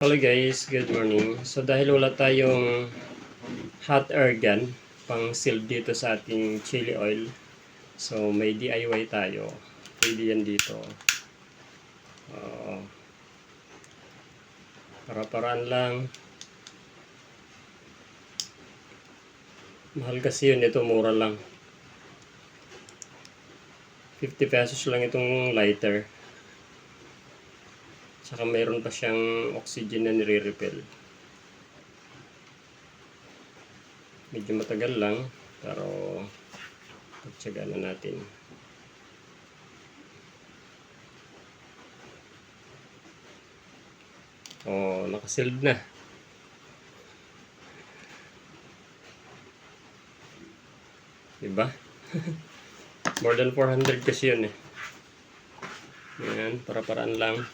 Hello guys, good morning. So dahil wala tayong hot air gun pang seal dito sa ating chili oil, so may DIY tayo. Pwede yan dito. Para-paraan lang. Mahal kasi yun, ito mura lang. 50 pesos lang itong lighter. Saka mayroon pa siyang oxygen na nire-refill. Medyo matagal lang, pero pagtsagaan na natin. Oh, nakasealed na. Diba? More than 400 kasi yun eh. Ayan, para-paraan lang.